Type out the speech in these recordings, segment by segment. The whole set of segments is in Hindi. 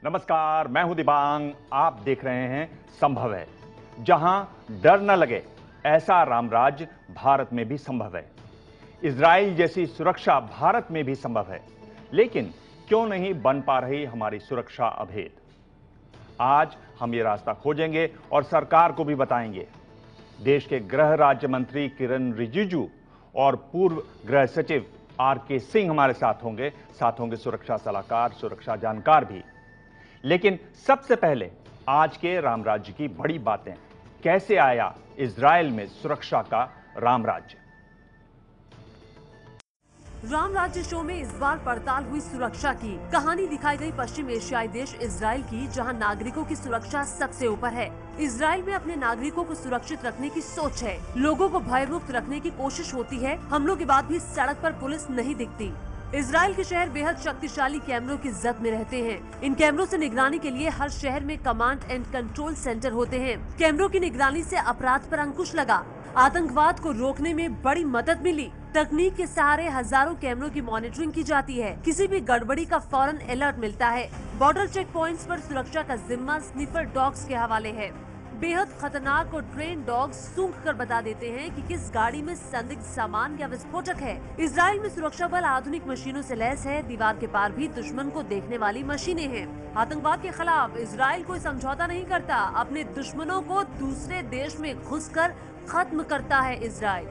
नमस्कार, मैं हूं दिबांग। आप देख रहे हैं संभव है। जहां डर न लगे ऐसा रामराज्य भारत में भी संभव है। इजराइल जैसी सुरक्षा भारत में भी संभव है। लेकिन क्यों नहीं बन पा रही हमारी सुरक्षा अभेद? आज हम ये रास्ता खोजेंगे और सरकार को भी बताएंगे। देश के गृह राज्य मंत्री किरण रिजिजू और पूर्व गृह सचिव आर.के. सिंह हमारे साथ होंगे सुरक्षा सलाहकार, सुरक्षा जानकार भी। लेकिन सबसे पहले आज के रामराज्य की बड़ी बातें। कैसे आया इजराइल में सुरक्षा का रामराज्य? राम राज्य शो में इस बार पड़ताल हुई सुरक्षा की। कहानी दिखाई गई पश्चिम एशियाई देश इजराइल की, जहां नागरिकों की सुरक्षा सबसे ऊपर है। इजराइल में अपने नागरिकों को सुरक्षित रखने की सोच है। लोगों को भयमुक्त रखने की कोशिश होती है। हमलों के बाद भी सड़क पर पुलिस नहीं दिखती। इजराइल के शहर बेहद शक्तिशाली कैमरों की जद में रहते हैं। इन कैमरों से निगरानी के लिए हर शहर में कमांड एंड कंट्रोल सेंटर होते हैं। कैमरों की निगरानी से अपराध पर अंकुश लगा। आतंकवाद को रोकने में बड़ी मदद मिली। तकनीक के सहारे हजारों कैमरों की मॉनिटरिंग की जाती है। किसी भी गड़बड़ी का फौरन अलर्ट मिलता है। बॉर्डर चेक पॉइंट्स पर सुरक्षा का जिम्मा स्निफर डॉग्स के हवाले है। बेहद खतरनाक और ट्रेन डॉग्स सूंघ कर बता देते हैं कि किस गाड़ी में संदिग्ध सामान या विस्फोटक है। इजराइल में सुरक्षा बल आधुनिक मशीनों से लैस है। दीवार के पार भी दुश्मन को देखने वाली मशीनें हैं। आतंकवाद के खिलाफ इजराइल कोई समझौता नहीं करता। अपने दुश्मनों को दूसरे देश में घुसकर खत्म करता है इजराइल।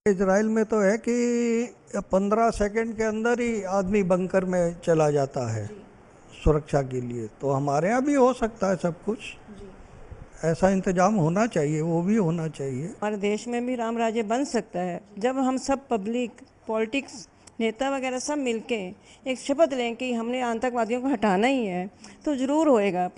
इजराइल में तो है कि 15 सेकंड के अंदर ही आदमी बंकर में चला जाता है सुरक्षा के लिए। तो हमारे यहाँ भी हो सकता है सब कुछ। ऐसा इंतजाम होना चाहिए, वो भी होना चाहिए। हमारे देश में भी राम राज्य बन सकता है जब हम सब पब्लिक, पॉलिटिक्स, नेता वगैरह सब मिलके एक शपथ लें कि हमने आतंकवादियों को हटाना ही है, तो जरूर होएगा।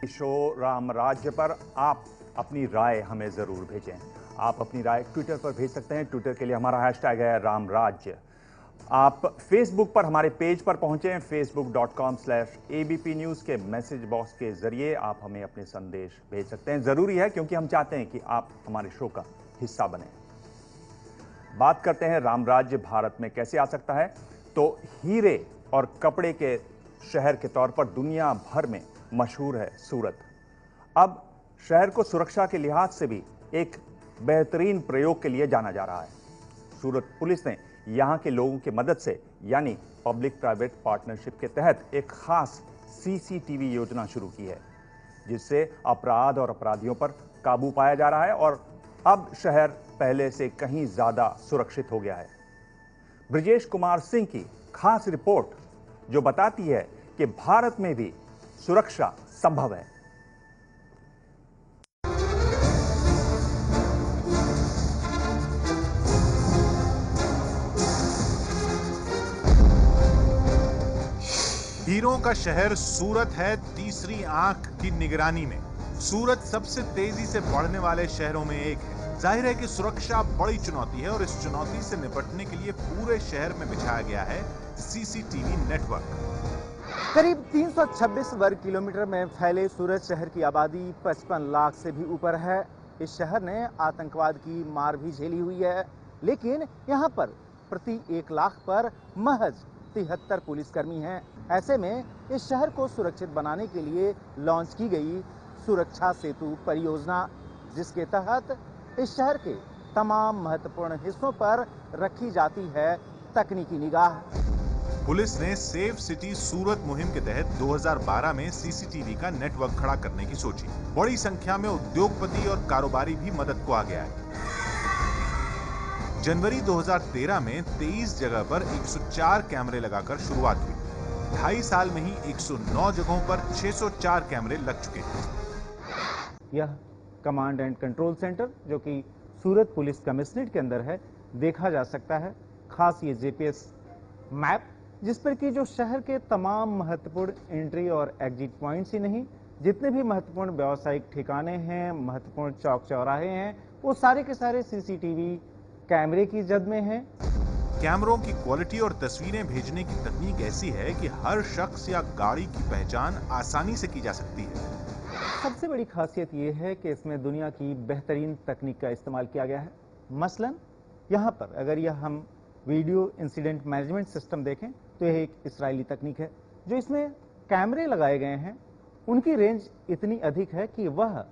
शो राम राज्य पर आप अपनी राय हमें जरूर भेजें। आप अपनी राय ट्विटर पर भेज सकते हैं। ट्विटर के लिए हमारा हैशटैग है रामराज्य। आप फेसबुक पर हमारे पेज पर पहुंचे, facebook.com/abp न्यूज के मैसेज बॉक्स के जरिए आप हमें अपने संदेश भेज सकते हैं। जरूरी है क्योंकि हम चाहते हैं कि आप हमारे शो का हिस्सा बने। बात करते हैं रामराज्य भारत में कैसे आ सकता है। तो हीरे और कपड़े के शहर के तौर पर दुनिया भर में मशहूर है सूरत। अब शहर को सुरक्षा के लिहाज से भी एक बेहतरीन प्रयोग के लिए जाना जा रहा है। सूरत पुलिस ने यहां के लोगों की मदद से यानी पब्लिक प्राइवेट पार्टनरशिप के तहत एक खास सीसीटीवी योजना शुरू की है, जिससे अपराध और अपराधियों पर काबू पाया जा रहा है और अब शहर पहले से कहीं ज्यादा सुरक्षित हो गया है। ब्रिजेश कुमार सिंह की खास रिपोर्ट जो बताती है कि भारत में भी सुरक्षा संभव है। हीरों का शहर सूरत है तीसरी आंख की निगरानी में। सूरत सबसे तेजी से बढ़ने वाले शहरों में एक है। जाहिर है कि सुरक्षा बड़ी चुनौती है और इस चुनौती से निपटने के लिए पूरे शहर में बिछाया गया है सीसीटीवी नेटवर्क। करीब 326 वर्ग किलोमीटर में फैले सूरत शहर की आबादी 55 लाख से भी ऊपर है। इस शहर ने आतंकवाद की मार भी झेली हुई है, लेकिन यहाँ पर प्रति 1 लाख पर महज 73 पुलिसकर्मी हैं। ऐसे में इस शहर को सुरक्षित बनाने के लिए लॉन्च की गई सुरक्षा सेतु परियोजना, जिसके तहत इस शहर के तमाम महत्वपूर्ण हिस्सों पर रखी जाती है तकनीकी निगाह। पुलिस ने सेफ सिटी सूरत मुहिम के तहत 2012 में सीसीटीवी का नेटवर्क खड़ा करने की सोची। बड़ी संख्या में उद्योगपति और कारोबारी भी मदद को आ गया है। जनवरी 2013 में 23 जगह पर 104 कैमरे लगाकर शुरुआत हुई। 2.5 साल में ही 109 जगहों पर 604 कैमरे लग चुके हैं। यह कमांड एंड कंट्रोल सेंटर जो कि सूरत पुलिस कमिश्नरेट के अंदर है, देखा जा सकता है। खास ये जीपीएस मैप जिस पर कि जो शहर के तमाम महत्वपूर्ण एंट्री और एग्जिट पॉइंट्स ही नहीं, जितने भी महत्वपूर्ण व्यावसायिक ठिकाने हैं, महत्वपूर्ण चौक चौराहे हैं, वो सारे के सारे सीसीटीवी कैमरे की जद में हैं। कैमरों की क्वालिटी और तस्वीरें भेजने की तकनीक ऐसी है कि हर शख्स या गाड़ी की पहचान आसानी से की जा सकती है। सबसे बड़ी खासियत ये है कि इसमें दुनिया की बेहतरीन तकनीक का इस्तेमाल किया गया है। मसलन यहाँ पर अगर यह हम वीडियो इंसिडेंट मैनेजमेंट सिस्टम देखें तो यह एक इजरायली तकनीक है। जो इसमें कैमरे लगाए गए हैं उनकी रेंज इतनी अधिक है कि वह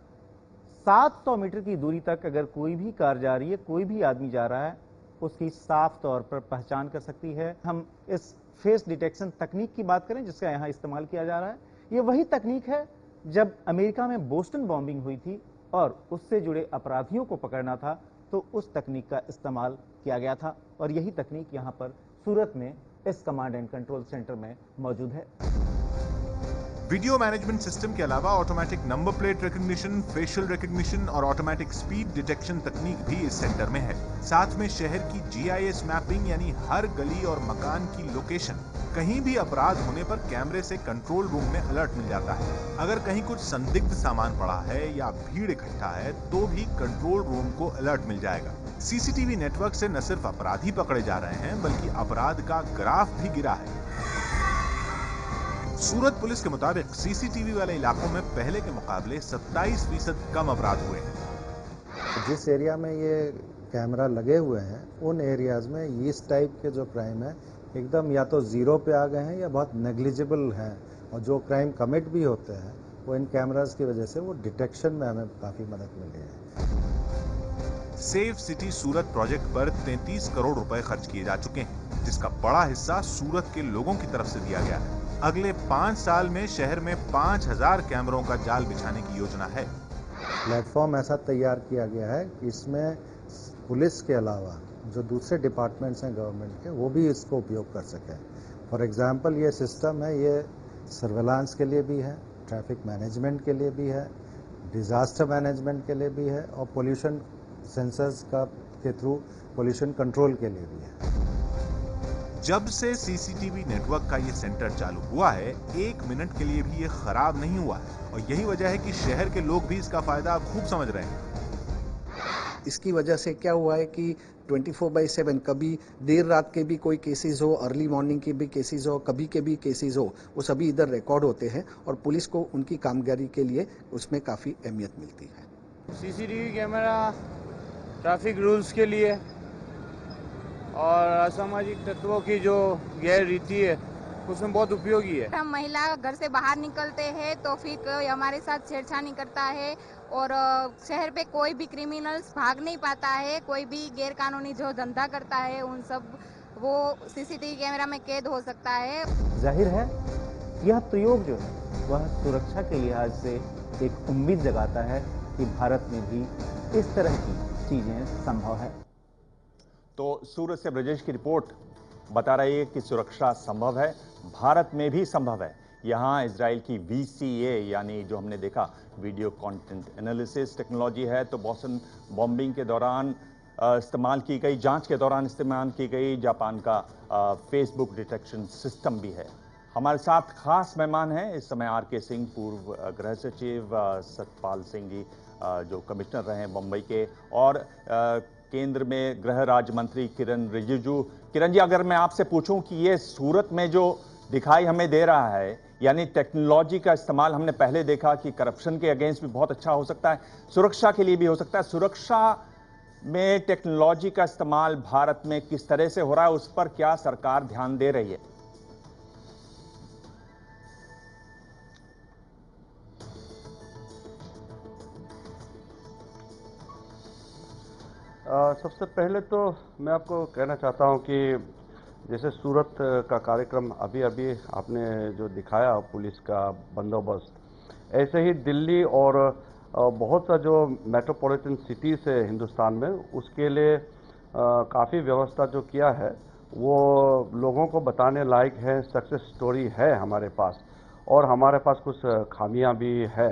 700 मीटर की दूरी तक अगर कोई भी कार जा रही है, कोई भी आदमी जा रहा है, उसकी साफ तौर पर पहचान कर सकती है। हम इस फेस डिटेक्शन तकनीक की बात करें जिसका यहाँ इस्तेमाल किया जा रहा है, ये वही तकनीक है जब अमेरिका में बोस्टन बॉम्बिंग हुई थी और उससे जुड़े अपराधियों को पकड़ना था तो उस तकनीक का इस्तेमाल किया गया था और यही तकनीक यहाँ पर सूरत में इस कमांड एंड कंट्रोल सेंटर में मौजूद है। वीडियो मैनेजमेंट सिस्टम के अलावा automatic number plate recognition, facial recognition और ऑटोमेटिक स्पीड डिटेक्शन तकनीक भी इस सेंटर में है। साथ में शहर की GIS मैपिंग यानी हर गली और मकान की लोकेशन, कहीं भी अपराध होने पर कैमरे से कंट्रोल रूम में अलर्ट मिल जाता है। अगर कहीं कुछ संदिग्ध सामान पड़ा है या भीड़ इकट्ठा है तो भी कंट्रोल रूम को अलर्ट मिल जाएगा। CCTV नेटवर्क से न सिर्फ अपराधी पकड़े जा रहे हैं बल्कि अपराध का ग्राफ भी गिरा है। सूरत पुलिस के मुताबिक CCTV वाले इलाकों में पहले के मुकाबले 27% कम अपराध हुए हैं। जिस एरिया में ये कैमरा लगे हुए हैं उन एरियाज में इस टाइप के जो क्राइम है एकदम या तो जीरो पे आ गए हैं या बहुत नेग्लिजिबल हैं, और जो क्राइम कमिट भी होते हैं वो इन कैमरास की वजह से वो डिटेक्शन में हमें काफ़ी मदद मिली है। सेफ सिटी सूरत प्रोजेक्ट पर 33 करोड़ रुपए खर्च किए जा चुके हैं, जिसका बड़ा हिस्सा सूरत के लोगों की तरफ से दिया गया है। अगले 5 साल में शहर में 5000 कैमरों का जाल बिछाने की योजना है। प्लेटफॉर्म ऐसा तैयार किया गया है कि इसमें पुलिस के अलावा जो दूसरे डिपार्टमेंट्स हैं गवर्नमेंट के वो भी इसको उपयोग कर सकें। फॉर एग्जांपल ये सिस्टम है, ये सर्वेलांस के लिए भी है, ट्रैफिक मैनेजमेंट के लिए भी है, डिज़ास्टर मैनेजमेंट के लिए भी है और पोल्यूशन सेंसर्स के थ्रू पोल्यूशन कंट्रोल के लिए भी है। जब से CCTV नेटवर्क का ये सेंटर चालू हुआ है 1 मिनट के लिए भी ये खराब नहीं हुआ है और यही वजह है कि शहर के लोग भी इसका फायदा खूब समझ रहे हैं। इसकी वजह से क्या हुआ है कि 24/7 कभी देर रात के भी कोई केसेस हो, अर्ली मॉर्निंग के भी केसेस हो, कभी के भी केसेस हो, वो सभी इधर रिकॉर्ड होते हैं और पुलिस को उनकी कामगारी के लिए उसमें काफ़ी अहमियत मिलती है। CCTV कैमरा ट्रैफिक रूल्स के लिए और असामाजिक तत्वों की जो गैर रीति है उसमें बहुत उपयोगी है। हम महिला घर से बाहर निकलते हैं तो फिर कोई हमारे साथ छेड़छाड़ी करता है और शहर पे कोई भी क्रिमिनल्स भाग नहीं पाता है, कोई भी गैर कानूनी जो धंधा करता है उन सब वो CCTV कैमरा में कैद हो सकता है। जाहिर है यह प्रयोग जो है वह सुरक्षा के लिहाज से एक उम्मीद जगाता है कि भारत में भी इस तरह की चीजें संभव है। तो सूरत से ब्रजेश की रिपोर्ट बता रही है कि सुरक्षा संभव है, भारत में भी संभव है। यहाँ इजराइल की VCA यानी जो हमने देखा वीडियो कंटेंट एनालिसिस टेक्नोलॉजी है, तो बोस्टन बॉम्बिंग के दौरान इस्तेमाल की गई, जांच के दौरान इस्तेमाल की गई जापान का फेसबुक डिटेक्शन सिस्टम भी है। हमारे साथ खास मेहमान हैं इस समय RK सिंह, पूर्व गृह सचिव, सतपाल सिंह जी जो कमिश्नर रहे हैं मुंबई के, और केंद्र में गृह राज्य मंत्री किरण रिजिजू। किरण जी, अगर मैं आपसे पूछूं कि ये सूरत में जो दिखाई हमें दे रहा है, यानी टेक्नोलॉजी का इस्तेमाल, हमने पहले देखा कि करप्शन के अगेंस्ट भी बहुत अच्छा हो सकता है, सुरक्षा के लिए भी हो सकता है, सुरक्षा में टेक्नोलॉजी का इस्तेमाल भारत में किस तरह से हो रहा है, उस पर क्या सरकार ध्यान दे रही है? सबसे पहले तो मैं आपको कहना चाहता हूं कि जैसे सूरत का कार्यक्रम अभी आपने जो दिखाया पुलिस का बंदोबस्त, ऐसे ही दिल्ली और बहुत सा जो मेट्रोपॉलिटन सिटीज़ है हिंदुस्तान में, उसके लिए काफ़ी व्यवस्था जो किया है वो लोगों को बताने लायक है। सक्सेस स्टोरी है हमारे पास और हमारे पास कुछ खामियां भी है।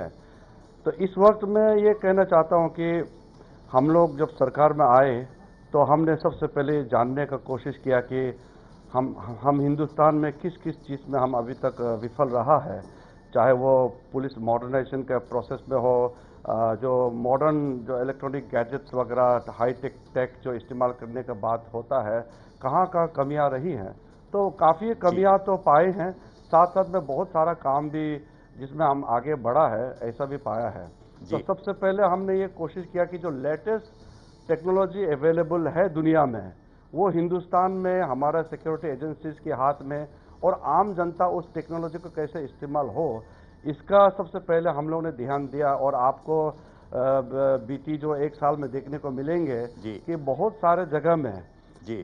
तो इस वक्त मैं ये कहना चाहता हूं कि हम लोग जब सरकार में आए तो हमने सबसे पहले जानने का कोशिश किया कि हम हिंदुस्तान में किस किस चीज़ में हम अभी तक विफल रहा है, चाहे वो पुलिस मॉडर्नाइजेशन के प्रोसेस में हो, जो मॉडर्न जो इलेक्ट्रॉनिक गैजेट्स वगैरह हाई टेक जो इस्तेमाल करने के बाद होता है, कहाँ कमियां रही हैं। तो काफ़ी कमियां तो पाए हैं, साथ साथ में बहुत सारा काम भी जिसमें हम आगे बढ़ा है ऐसा भी पाया है। तो सबसे पहले हमने ये कोशिश किया कि जो लेटेस्ट टेक्नोलॉजी अवेलेबल है दुनिया में, वो हिंदुस्तान में हमारा सिक्योरिटी एजेंसीज के हाथ में, और आम जनता उस टेक्नोलॉजी को कैसे इस्तेमाल हो, इसका सबसे पहले हम लोगों ने ध्यान दिया। और आपको बीती जो 1 साल में देखने को मिलेंगे कि बहुत सारे जगह में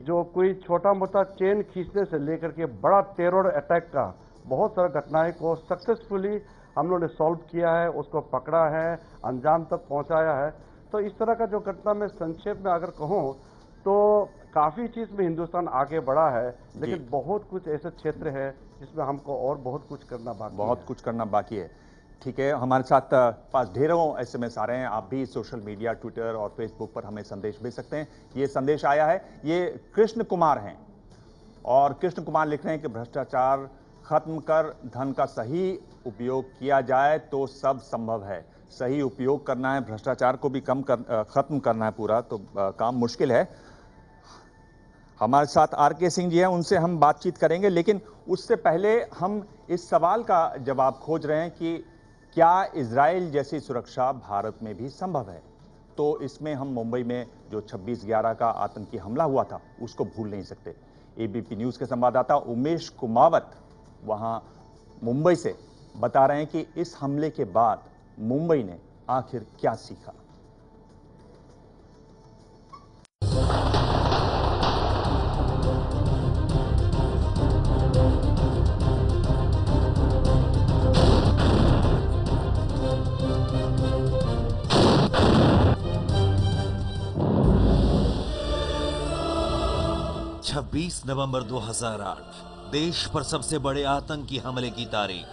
जो कोई छोटा मोटा चेन खींचने से लेकर के बड़ा टेरर अटैक का बहुत सारा घटनाएं को सक्सेसफुली हम लोगों ने सॉल्व किया है, उसको पकड़ा है, अंजाम तक पहुंचाया है। तो इस तरह का जो घटना में संक्षेप में अगर कहूं तो काफ़ी चीज़ में हिंदुस्तान आगे बढ़ा है, लेकिन बहुत कुछ ऐसे क्षेत्र है जिसमें हमको और बहुत कुछ करना बाकी है। ठीक है, हमारे साथ पास ढेरों SMS आ रहे हैं। आप भी सोशल मीडिया, ट्विटर और फेसबुक पर हमें संदेश भेज सकते हैं। ये संदेश आया है, ये कृष्ण कुमार हैं और कृष्ण कुमार लिख रहे हैं कि भ्रष्टाचार खत्म कर धन का सही उपयोग किया जाए तो सब संभव है। सही उपयोग करना है, भ्रष्टाचार को भी खत्म करना है पूरा, तो काम मुश्किल है। हमारे साथ RK सिंह जी हैं, उनसे हम बातचीत करेंगे, लेकिन उससे पहले हम इस सवाल का जवाब खोज रहे हैं कि क्या इजराइल जैसी सुरक्षा भारत में भी संभव है। तो इसमें हम मुंबई में जो 26/11 का आतंकी हमला हुआ था उसको भूल नहीं सकते। ABP न्यूज़ के संवाददाता उमेश कुमावत वहां मुंबई से बता रहे हैं कि इस हमले के बाद मुंबई ने आखिर क्या सीखा। नवंबर 2008 देश पर सबसे बड़े आतंकी हमले की तारीख।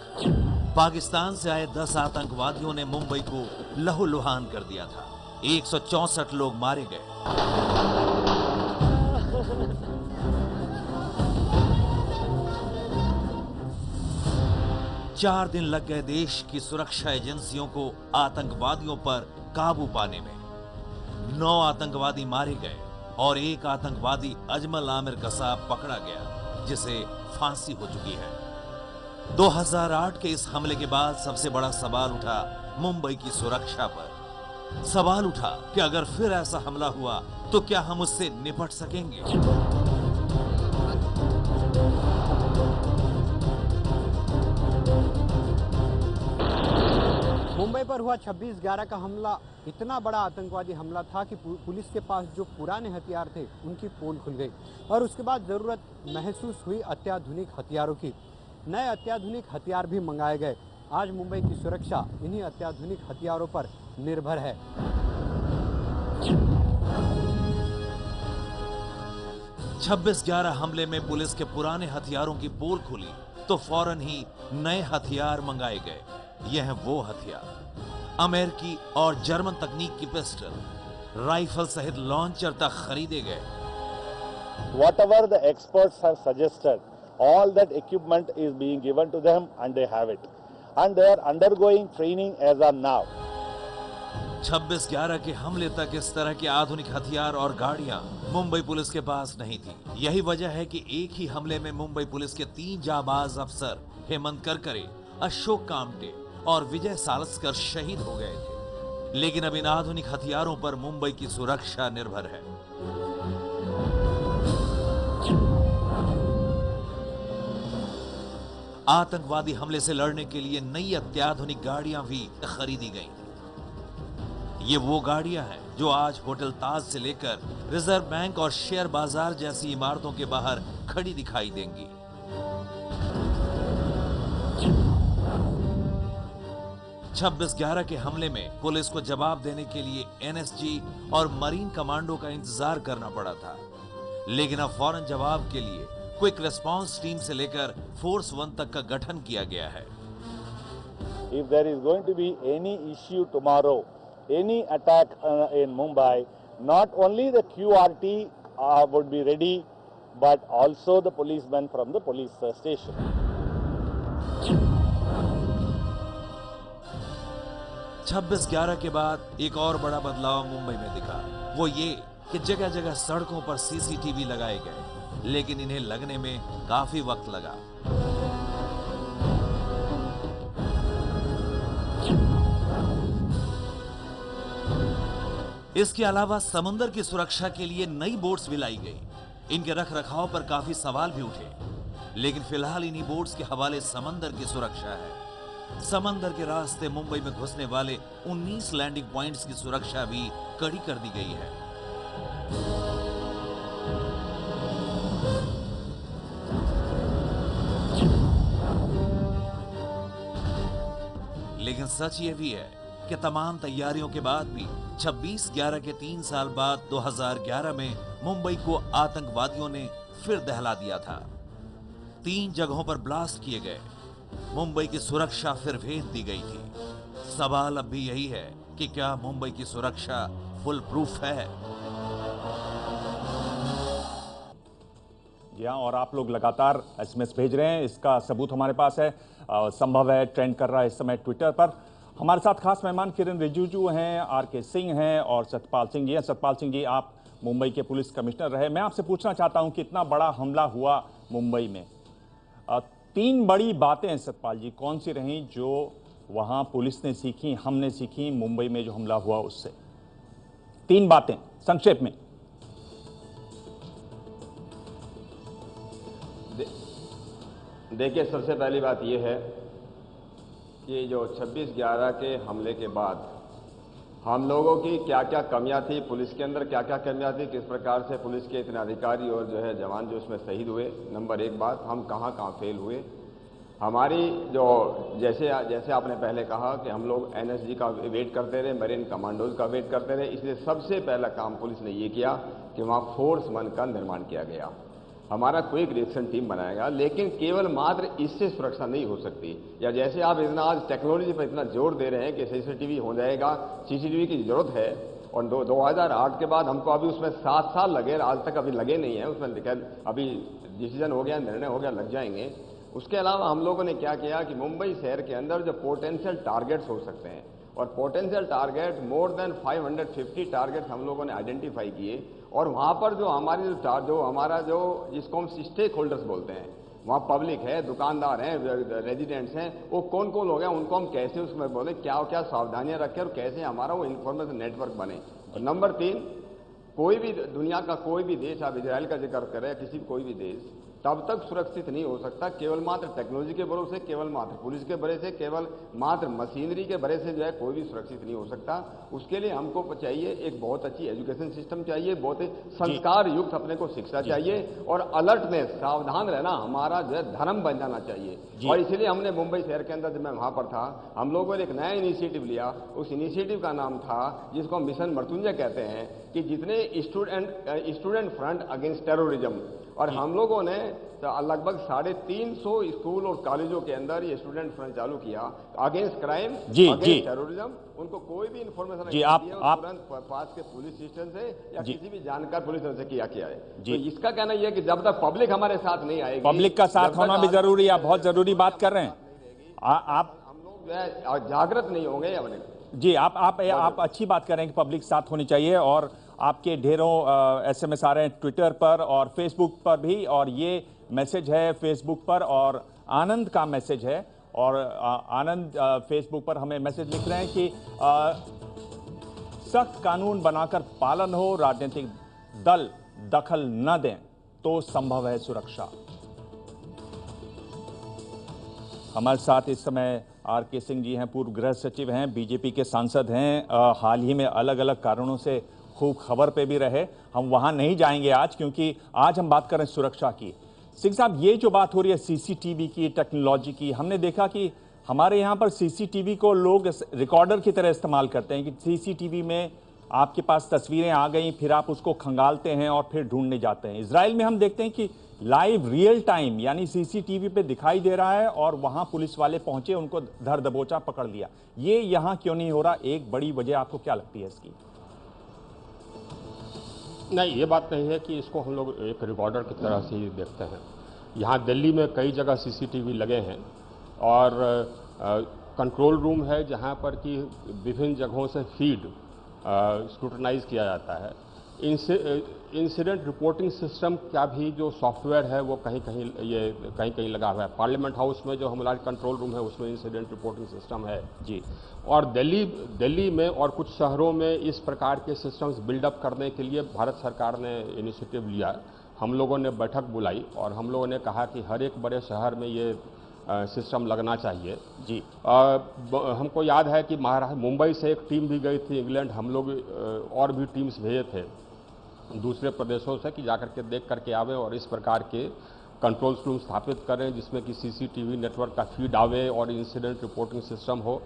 पाकिस्तान से आए 10 आतंकवादियों ने मुंबई को लहूलुहान कर दिया था। 164 लोग मारे गए। चार दिन लग गए देश की सुरक्षा एजेंसियों को आतंकवादियों पर काबू पाने में। 9 आतंकवादी मारे गए और एक आतंकवादी अजमल आमिर कसाब पकड़ा गया, जिसे फांसी हो चुकी है। 2008 के इस हमले के बाद सबसे बड़ा सवाल उठा मुंबई की सुरक्षा पर। सवाल उठा कि अगर फिर ऐसा हमला हुआ तो क्या हम उससे निपट सकेंगे। मुंबई पर हुआ 26/11 का हमला इतना बड़ा आतंकवादी हमला था कि पुलिस के पास जो पुराने हथियार थे उनकी पोल खुल गई और उसके बाद ज़रूरत महसूस हुई अत्याधुनिक हथियारों की। नए अत्याधुनिक हथियार भी मंगाए गए। आज मुंबई की सुरक्षा इन्हीं अत्याधुनिक हथियारों पर निर्भर है। छब्बीस 11 हमले में पुलिस के पुराने हथियारों की पोल खुली तो फौरन ही नए हथियार मंगाए गए। यह है वो हथियार, अमेरिकी और जर्मन तकनीक की पिस्टल, राइफल सहित लॉन्चर तक खरीदे गए। Whatever the experts have suggested, all that equipment is being given to them and they have it. And they are undergoing training as of now. 26/11 के हमले तक इस तरह के आधुनिक हथियार और गाड़ियां मुंबई पुलिस के पास नहीं थी। यही वजह है कि एक ही हमले में मुंबई पुलिस के 3 जाबाज अफसर हेमंत करकरे, अशोक कामटे और विजय सालस्कर शहीद हो गए थे। लेकिन अब इन आधुनिक हथियारों पर मुंबई की सुरक्षा निर्भर है। आतंकवादी हमले से लड़ने के लिए नई अत्याधुनिक गाड़ियां भी खरीदी गई। ये वो गाड़ियां हैं जो आज होटल ताज से लेकर रिजर्व बैंक और शेयर बाजार जैसी इमारतों के बाहर खड़ी दिखाई देंगी। छब्बीस 11 के हमले में पुलिस को जवाब देने के लिए NSG और मरीन कमांडो का इंतजार करना पड़ा था, लेकिन अब फौरन जवाब के लिए क्विक रिस्पांस टीम से लेकर फोर्स 1 तक का गठन किया गया है। If there is going to be any issue tomorrow, any attack in Mumbai, not only the QRT would be ready, but also the policemen from the police station. 26/11 के बाद एक और बड़ा बदलाव मुंबई में दिखा। वो ये कि जगह जगह सड़कों पर CCTV लगाए गए, लेकिन इन्हें लगने में काफी वक्त लगा। इसके अलावा समुद्र की सुरक्षा के लिए नई बोट्स भी लाई गई। इनके रख रखाव पर काफी सवाल भी उठे, लेकिन फिलहाल इन्हीं बोट्स के हवाले समंदर की सुरक्षा है। समंदर के रास्ते मुंबई में घुसने वाले 19 लैंडिंग पॉइंट्स की सुरक्षा भी कड़ी कर दी गई है। लेकिन सच ये भी है कि तमाम तैयारियों के बाद भी 26/11 के 3 साल बाद 2011 में मुंबई को आतंकवादियों ने फिर दहला दिया था। 3 जगहों पर ब्लास्ट किए गए, मुंबई की सुरक्षा फिर भेज दी गई थी। सवाल अब भी यही है कि क्या मुंबई की सुरक्षा फुल प्रूफ है? जी हाँ, और आप लोग लगातार एसएमएस भेज रहे हैं, इसका सबूत हमारे पास है। संभव है ट्रेंड कर रहा है इस समय ट्विटर पर। हमारे साथ खास मेहमान किरण रिजिजू हैं, आरके सिंह हैं और सतपाल सिंह जी हैं। सतपाल सिंह जी, आप मुंबई के पुलिस कमिश्नर रहे। मैं आपसे पूछना चाहता हूं कि इतना बड़ा हमला हुआ मुंबई में, 3 बड़ी बातें सतपाल जी कौन सी रहीं जो वहां पुलिस ने सीखी, हमने सीखी मुंबई में जो हमला हुआ उससे? 3 बातें संक्षेप में। देखिए, सबसे पहली बात यह है कि जो 26/11 के हमले के बाद हम लोगों की क्या क्या कमियां थी, पुलिस के अंदर क्या क्या कमियां थी, किस प्रकार से पुलिस के इतने अधिकारी और जो है जवान जो उसमें शहीद हुए। नंबर 1 बात, हम कहां कहां फेल हुए। हमारी जो जैसे आपने पहले कहा कि हम लोग एनएसजी का वेट करते रहे, मरीन कमांडोज का वेट करते रहे, इसलिए सबसे पहला काम पुलिस ने ये किया कि वहाँ फोर्स 1 का निर्माण किया गया। हमारा क्विक रिएक्शन टीम बनाया गया, लेकिन केवल मात्र इससे सुरक्षा नहीं हो सकती। या जैसे आप इतना आज टेक्नोलॉजी पर इतना जोर दे रहे हैं कि सीसीटीवी हो जाएगा, सीसीटीवी की जरूरत है, और 2008 के बाद हमको अभी उसमें 7 साल लगे, आज तक अभी लगे नहीं है उसमें। अभी डिसीजन हो गया, निर्णय हो गया, लग जाएंगे। उसके अलावा हम लोगों ने क्या किया कि मुंबई शहर के अंदर जो पोटेंशियल टारगेट्स हो सकते हैं, और potential target more than 550 targets हम लोगों ने आइडेंटिफाई किए, और वहाँ पर जो हमारा जो जिसको हम स्टेक होल्डर्स बोलते हैं, वहाँ पब्लिक है, दुकानदार हैं, रेजिडेंट्स हैं, वो कौन कौन लोग हैं, उनको हम कैसे उसमें बोले, क्या क्या सावधानियां रखें और कैसे हमारा वो इन्फॉर्मेशन नेटवर्क बने। और नंबर 3, कोई भी दुनिया का कोई भी देश, आप इजराइल का जिक्र करें, किसी कोई भी देश तब तक सुरक्षित नहीं हो सकता केवल मात्र टेक्नोलॉजी के भरोसे, केवल मात्र पुलिस के भरोसे, केवल मात्र मशीनरी के भरोसे जो है कोई भी सुरक्षित नहीं हो सकता। उसके लिए हमको चाहिए एक बहुत अच्छी एजुकेशन सिस्टम चाहिए, बहुत ही संस्कार युक्त अपने को शिक्षा चाहिए, और अलर्टनेस, सावधान रहना हमारा जो है धर्म बन जाना चाहिए। और इसलिए हमने मुंबई शहर के अंदर, जब मैं वहां पर था, हम लोगों ने एक नया इनिशिएटिव लिया। उस इनिशिएटिव का नाम था, जिसको मिशन मृत्युंजय कहते हैं, कि जितने स्टूडेंट फ्रंट अगेंस्ट टेररिज्म, और हम लोगों ने लगभग 350 स्कूल और कॉलेजों के अंदर ये स्टूडेंट फ्रंट चालू किया अगेंस्ट क्राइम, अगेंस्ट टेररिज्म। उनको कोई भी इंफॉर्मेशन तुरंत पास के पुलिस स्टेशन से या किसी भी जानकार पुलिस से किया है। तो इसका कहना यह है कि जब तक पब्लिक हमारे साथ नहीं आएगी, पब्लिक का साथ होना भी जरूरी है। आप बहुत जरूरी बात कर रहे हैं। आप हम लोग जागृत नहीं होंगे। जी, आप अच्छी बात कर रहे हैं कि पब्लिक साथ होनी चाहिए, और आपके ढेरों एसएमएस आ रहे हैं ट्विटर पर और फेसबुक पर भी, और ये मैसेज है फेसबुक पर, और आनंद का मैसेज है, और आनंद फेसबुक पर हमें मैसेज लिख रहे हैं कि सख्त कानून बनाकर पालन हो, राजनीतिक दल दखल न दें तो संभव है सुरक्षा। हमारे साथ इस समय आरके सिंह जी हैं, पूर्व गृह सचिव हैं, बीजेपी के सांसद हैं, हाल ही में अलग अलग कारणों से खूब खबर पे भी रहे। हम वहां नहीं जाएंगे आज, क्योंकि आज हम बात कर रहे हैं सुरक्षा की। सिंह साहब, ये जो बात हो रही है सीसीटीवी की, टेक्नोलॉजी की, हमने देखा कि हमारे यहाँ पर सीसीटीवी को लोग रिकॉर्डर की तरह इस्तेमाल करते हैं कि सीसीटीवी में आपके पास तस्वीरें आ गई, फिर आप उसको खंगालते हैं और फिर ढूंढने जाते हैं। इजराइल में हम देखते हैं कि लाइव रियल टाइम यानी सीसीटीवी पे दिखाई दे रहा है, और वहां पुलिस वाले पहुंचे, उनको धर दबोचा, पकड़ लिया। ये यहाँ क्यों नहीं हो रहा? एक बड़ी वजह आपको क्या लगती है इसकी? नहीं, ये बात नहीं है कि इसको हम लोग एक रिकॉर्डर की तरह से ही देखते हैं। यहाँ दिल्ली में कई जगह सीसीटीवी लगे हैं, और कंट्रोल रूम है जहाँ पर कि विभिन्न जगहों से फीड स्क्रूटनाइज किया जाता है। इंसिडेंट रिपोर्टिंग सिस्टम का भी जो सॉफ्टवेयर है वो कहीं कहीं लगा हुआ है। पार्लियामेंट हाउस में जो हमारा कंट्रोल रूम है उसमें इंसिडेंट रिपोर्टिंग सिस्टम है जी। और दिल्ली में और कुछ शहरों में इस प्रकार के सिस्टम्स बिल्डअप करने के लिए भारत सरकार ने इनिशिएटिव लिया। हम लोगों ने बैठक बुलाई और हम लोगों ने कहा कि हर एक बड़े शहर में ये सिस्टम लगना चाहिए जी। हमको याद है कि महाराष्ट्र मुंबई से एक टीम भी गई थी इंग्लैंड। हम लोग और भी टीम्स भेजे थे दूसरे प्रदेशों से कि जाकर के देख करके आवे और इस प्रकार के कंट्रोल रूम स्थापित करें जिसमें कि सीसीटीवी नेटवर्क का फीड आवे और इंसिडेंट रिपोर्टिंग सिस्टम हो।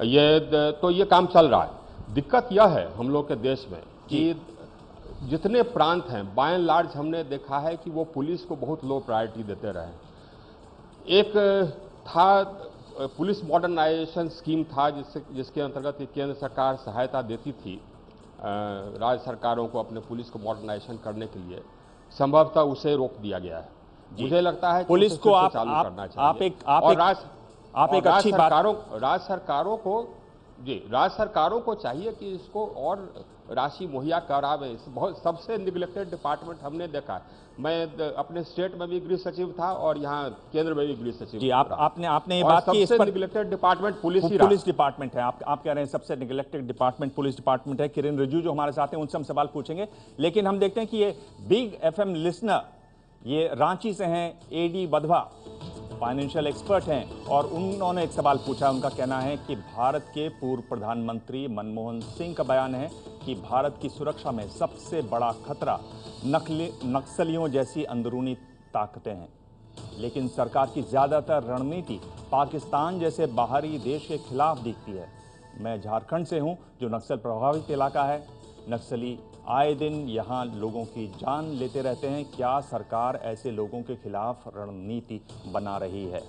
ये काम चल रहा है। दिक्कत यह है हम लोग के देश में कि जितने प्रांत हैं बाय एंड लार्ज हमने देखा है कि वो पुलिस को बहुत लो प्रायोरिटी देते रहे। एक था पुलिस मॉडर्नाइजेशन स्कीम था जिसके अंतर्गत केंद्र सरकार सहायता देती थी राज्य सरकारों को अपने पुलिस को मॉडर्नाइजेशन करने के लिए। संभवतः उसे रोक दिया गया है। मुझे लगता है पुलिस को आप चालू करना चाहिए। राज्य सरकारों को चाहिए कि इसको और राशि मुहैया करावे। बहुत सबसे निगलेक्टेड डिपार्टमेंट हमने देखा है। मैं अपने स्टेट में भी गृह सचिव था और यहाँ केंद्र में भी गृह सचिव जी। आपने ये बात की, इस पर निगलेक्टेड डिपार्टमेंट पुलिस डिपार्टमेंट है। आप कह रहे हैं सबसे निगलेक्टेड डिपार्टमेंट पुलिस डिपार्टमेंट है। किरण रिजिजू जो हमारे साथ हैं उनसे हम सवाल पूछेंगे, लेकिन हम देखते हैं कि ये बिग FM लिसनर ये रांची से हैं AD वधवा, फाइनेंशियल एक्सपर्ट हैं और उन्होंने एक सवाल पूछा। उनका कहना है कि भारत के पूर्व प्रधानमंत्री मनमोहन सिंह का बयान है कि भारत की सुरक्षा में सबसे बड़ा खतरा नक्सलियों जैसी अंदरूनी ताकतें हैं, लेकिन सरकार की ज़्यादातर रणनीति पाकिस्तान जैसे बाहरी देश के खिलाफ दिखती है। मैं झारखंड से हूं जो नक्सल प्रभावित इलाका है। नक्सली आए दिन यहां लोगों की जान लेते रहते हैं। क्या सरकार ऐसे लोगों के खिलाफ रणनीति बना रही है?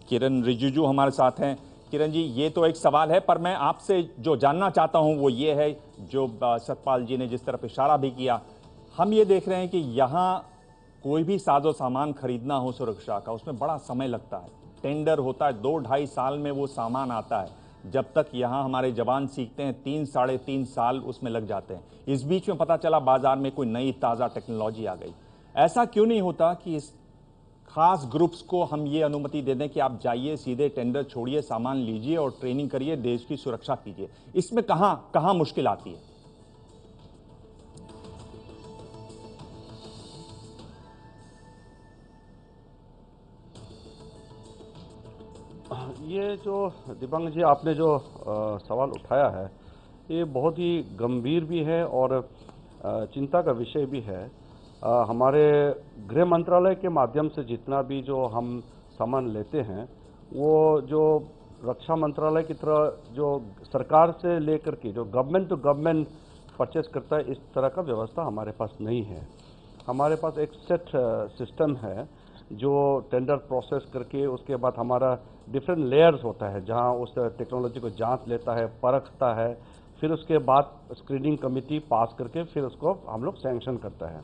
किरण रिजिजू हमारे साथ हैं। किरण जी, ये तो एक सवाल है, पर मैं आपसे जो जानना चाहता हूं वो ये है, जो सतपाल जी ने जिस तरफ इशारा भी किया, हम ये देख रहे हैं कि यहाँ कोई भी साजो सामान खरीदना हो सुरक्षा का, उसमें बड़ा समय लगता है। टेंडर होता है, 2-2.5 साल में वो सामान आता है। जब तक यहाँ हमारे जवान सीखते हैं 3-3.5 साल उसमें लग जाते हैं। इस बीच में पता चला बाजार में कोई नई ताज़ा टेक्नोलॉजी आ गई। ऐसा क्यों नहीं होता कि इस खास ग्रुप्स को हम ये अनुमति दे दें कि आप जाइए, सीधे टेंडर छोड़िए, सामान लीजिए और ट्रेनिंग करिए, देश की सुरक्षा कीजिए? इसमें कहाँ मुश्किल आती है? ये जो दिबांग जी आपने जो सवाल उठाया है ये बहुत ही गंभीर भी है और चिंता का विषय भी है। हमारे गृह मंत्रालय के माध्यम से जितना भी जो हम सामान लेते हैं वो जो रक्षा मंत्रालय की तरह जो सरकार से लेकर के जो गवर्नमेंट टू गवर्नमेंट परचेस करता है, इस तरह का व्यवस्था हमारे पास नहीं है। हमारे पास एक सेट सिस्टम है जो टेंडर प्रोसेस करके उसके बाद हमारा डिफरेंट लेयर्स होता है जहां उस टेक्नोलॉजी को जांच लेता है, परखता है, फिर उसके बाद स्क्रीनिंग कमेटी पास करके फिर उसको हम लोग सैंक्शन करता है।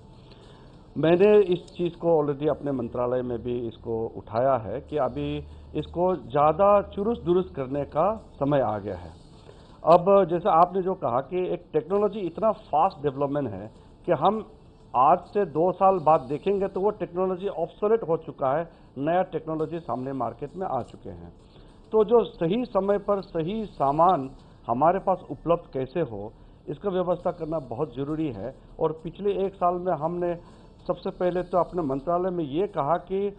मैंने इस चीज़ को ऑलरेडी अपने मंत्रालय में भी इसको उठाया है कि अभी इसको ज़्यादा चुरुस्त दुरुस्त करने का समय आ गया है। अब जैसे आपने जो कहा कि एक टेक्नोलॉजी इतना फास्ट डेवलपमेंट है कि हम आज से 2 साल बाद देखेंगे तो वो टेक्नोलॉजी ऑब्सोलेट हो चुका है, नया टेक्नोलॉजी सामने मार्केट में आ चुके हैं। तो जो सही समय पर सही सामान हमारे पास उपलब्ध कैसे हो, इसका व्यवस्था करना बहुत ज़रूरी है। और पिछले 1 साल में हमने सबसे पहले तो अपने मंत्रालय में ये कहा कि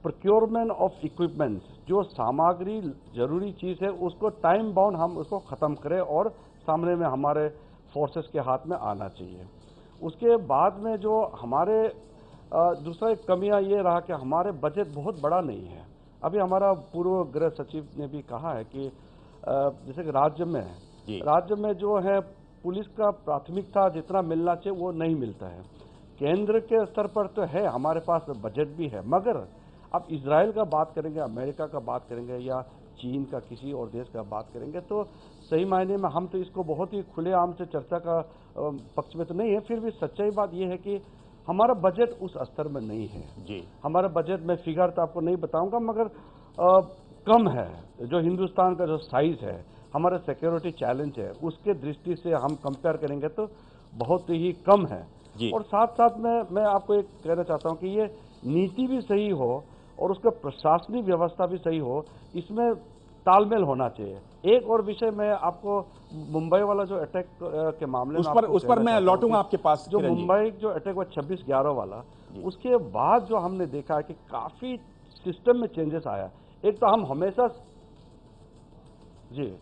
प्रोक्योरमेंट ऑफ इक्विपमेंट्स, जो सामग्री जरूरी चीज़ है उसको टाइम बाउंड हम उसको ख़त्म करें और सामने में हमारे फोर्सेस के हाथ में आना चाहिए। उसके बाद में जो हमारे दूसरा एक कमियां ये रहा कि हमारे बजट बहुत बड़ा नहीं है। अभी हमारा पूर्व गृह सचिव ने भी कहा है कि जैसे कि राज्य में जो है पुलिस का प्राथमिकता जितना मिलना चाहिए वो नहीं मिलता है। केंद्र के स्तर पर तो है, हमारे पास बजट भी है, मगर अब इजराइल का बात करेंगे, अमेरिका का बात करेंगे या चीन का किसी और देश का बात करेंगे तो सही मायने में हम तो इसको बहुत ही खुलेआम से चर्चा का पक्ष में तो नहीं है। फिर भी सच्चाई बात यह है कि हमारा बजट उस स्तर में नहीं है जी। हमारा बजट में फिगर तो आपको नहीं बताऊंगा, मगर कम है। जो हिंदुस्तान का जो साइज है, हमारा सिक्योरिटी चैलेंज है, उसके दृष्टि से हम कंपेयर करेंगे तो बहुत ही कम है। और साथ साथ में मैं आपको एक कहना चाहता हूं कि ये नीति भी सही हो और उसका प्रशासनिक व्यवस्था भी सही हो, इसमें तालमेल होना चाहिए। एक और विषय मैं आपको मुंबई वाला जो अटैक के मामले में उस पर मैं लौटूंगा आपके पास। जो मुंबई जो अटैक हुआ 26/11 वाला, उसके बाद जो हमने देखा है कि काफी सिस्टम में चेंजेस आया। एक तो हम हमेशा जी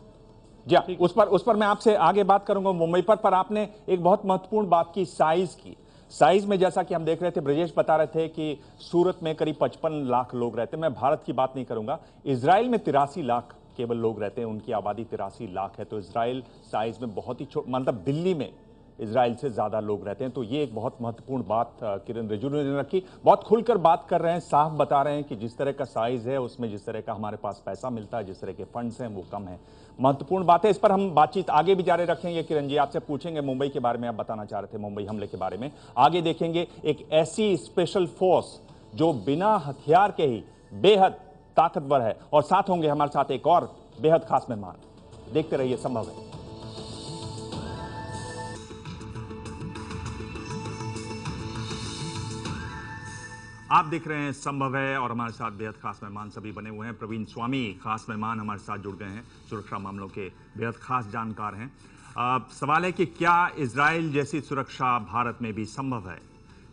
उस पर मैं आपसे आगे बात करूंगा मुंबई पर आपने एक बहुत महत्वपूर्ण बात की, साइज की। साइज में जैसा कि हम देख रहे थे, ब्रजेश बता रहे थे कि सूरत में करीब 55 लाख लोग रहते हैं। मैं भारत की बात नहीं करूंगा, इजराइल में 83 लाख केवल लोग रहते हैं, उनकी आबादी 83 लाख है। तो इजराइल साइज में बहुत ही छोटा, मतलब दिल्ली में इजराइल से ज्यादा लोग रहते हैं। तो ये एक बहुत महत्वपूर्ण बात किरण रिजिजू ने रखी। बहुत खुलकर बात कर रहे हैं, साफ बता रहे हैं कि जिस तरह का साइज है उसमें जिस तरह का हमारे पास पैसा मिलता है, जिस तरह के फंड्स हैं वो कम है। महत्वपूर्ण बात है। इस पर हम बातचीत आगे भी जारी रखेंगे। किरण जी, आपसे पूछेंगे मुंबई के बारे में, आप बताना चाह रहे थे मुंबई हमले के बारे में। आगे देखेंगे एक ऐसी स्पेशल फोर्स जो बिना हथियार के ही बेहद ताकतवर है। और साथ होंगे हमारे साथ एक और बेहद खास मेहमान। देखते रहिए संभव है। आप देख रहे हैं संभव है और हमारे साथ बेहद खास मेहमान सभी बने हुए हैं। प्रवीण स्वामी खास मेहमान हमारे साथ जुड़ गए हैं, सुरक्षा मामलों के बेहद खास जानकार हैं। सवाल है कि क्या इजराइल जैसी सुरक्षा भारत में भी संभव है?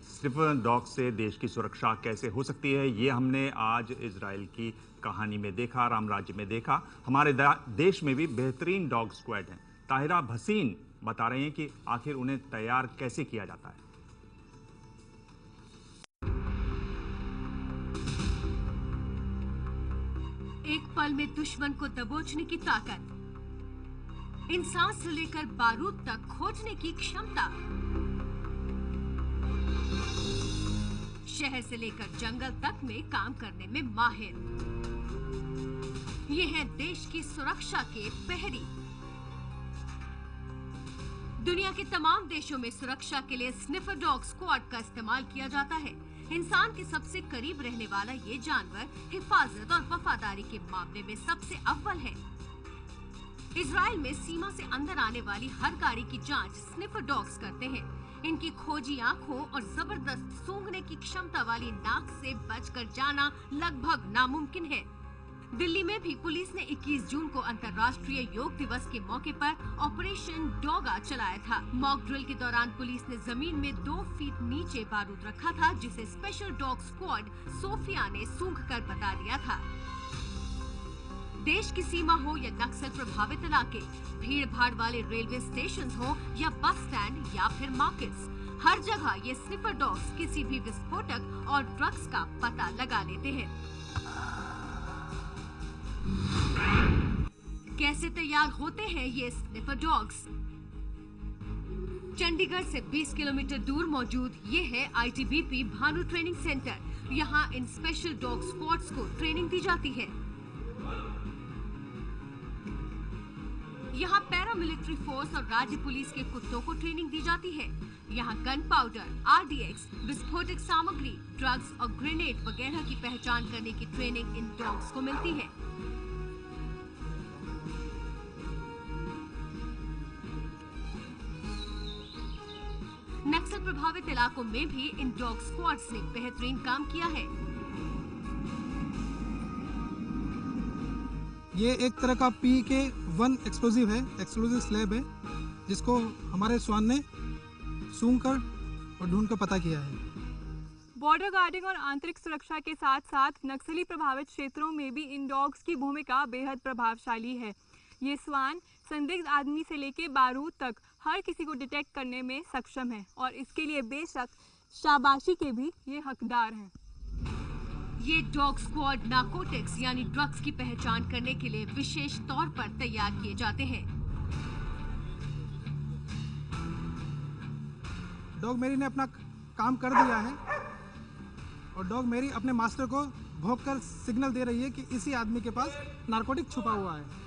स्निफर डॉग से देश की सुरक्षा कैसे हो सकती है, ये हमने आज इजराइल की कहानी में देखा, राम राज्य में देखा। हमारे देश में भी बेहतरीन डॉग स्क्वाड हैं। ताहिरा भसीन बता रहे हैं कि आखिर उन्हें तैयार कैसे किया जाता है। एक पल में दुश्मन को दबोचने की ताकत, इंसान से लेकर बारूद तक खोजने की क्षमता, शहर से लेकर जंगल तक में काम करने में माहिर। ये हैं देश की सुरक्षा के प्रहरी। दुनिया के तमाम देशों में सुरक्षा के लिए स्निफर डॉग स्क्वाड का इस्तेमाल किया जाता है। इंसान के सबसे करीब रहने वाला ये जानवर हिफाजत और वफादारी के मामले में सबसे अव्वल है। इजराइल में सीमा से अंदर आने वाली हर गाड़ी की जांच स्निफर डॉग्स करते हैं। इनकी खोजी आंखों और जबरदस्त सूंघने की क्षमता वाली नाक से बचकर जाना लगभग नामुमकिन है। दिल्ली में भी पुलिस ने 21 जून को अंतर्राष्ट्रीय योग दिवस के मौके पर ऑपरेशन डॉगा चलाया था। मॉक ड्रिल के दौरान पुलिस ने जमीन में 2 फीट नीचे बारूद रखा था, जिसे स्पेशल डॉग स्क्वाड सोफिया ने सूंघकर बता दिया था। देश की सीमा हो या नक्सल प्रभावित इलाके, भीड़ भाड़ वाले रेलवे स्टेशन हो या बस स्टैंड या फिर मार्केट्स, हर जगह ये स्निफर डॉग्स किसी भी विस्फोटक और ड्रग्स का पता लगा लेते हैं। कैसे तैयार होते हैं ये स्निफर डॉग्स? चंडीगढ़ से 20 किलोमीटर दूर मौजूद ये है ITBP भानु ट्रेनिंग सेंटर। यहाँ इन स्पेशल डॉग स्क्वाड्स को ट्रेनिंग दी जाती है। यहाँ पैरामिलिट्री फोर्स और राज्य पुलिस के कुत्तों को ट्रेनिंग दी जाती है। यहाँ गन पाउडर, RDX, विस्फोटक सामग्री, ड्रग्स और ग्रेनेड वगैरह की पहचान करने की ट्रेनिंग इन डॉग्स को मिलती है। नक्सल प्रभावित इलाकों में भी इन डॉग स्क्वाड्स ने बेहतरीन काम किया है। ये एक तरह का PK-1 एक्सप्लोजिव है, एक्सप्लोजिव स्लैब है, जिसको हमारे स्वान ने सूंघ कर और ढूंढ कर पता किया है। बॉर्डर गार्डिंग और आंतरिक सुरक्षा के साथ साथ नक्सली प्रभावित क्षेत्रों में भी इन डॉग्स की भूमिका बेहद प्रभावशाली है। ये स्वान संदिग्ध आदमी से लेकर बारूद तक हर किसी को डिटेक्ट करने में सक्षम है और इसके लिए बेशक शाबाशी के भी ये हकदार हैं। ये डॉग स्क्वाड नार्कोटिक्स यानी ड्रग्स की पहचान करने के लिए विशेष तौर पर तैयार किए जाते हैं। डॉग मेरी ने अपना काम कर दिया है और डॉग मेरी अपने मास्टर को भौंककर सिग्नल दे रही है कि इसी आदमी के पास नार्कोटिक छुपा हुआ है।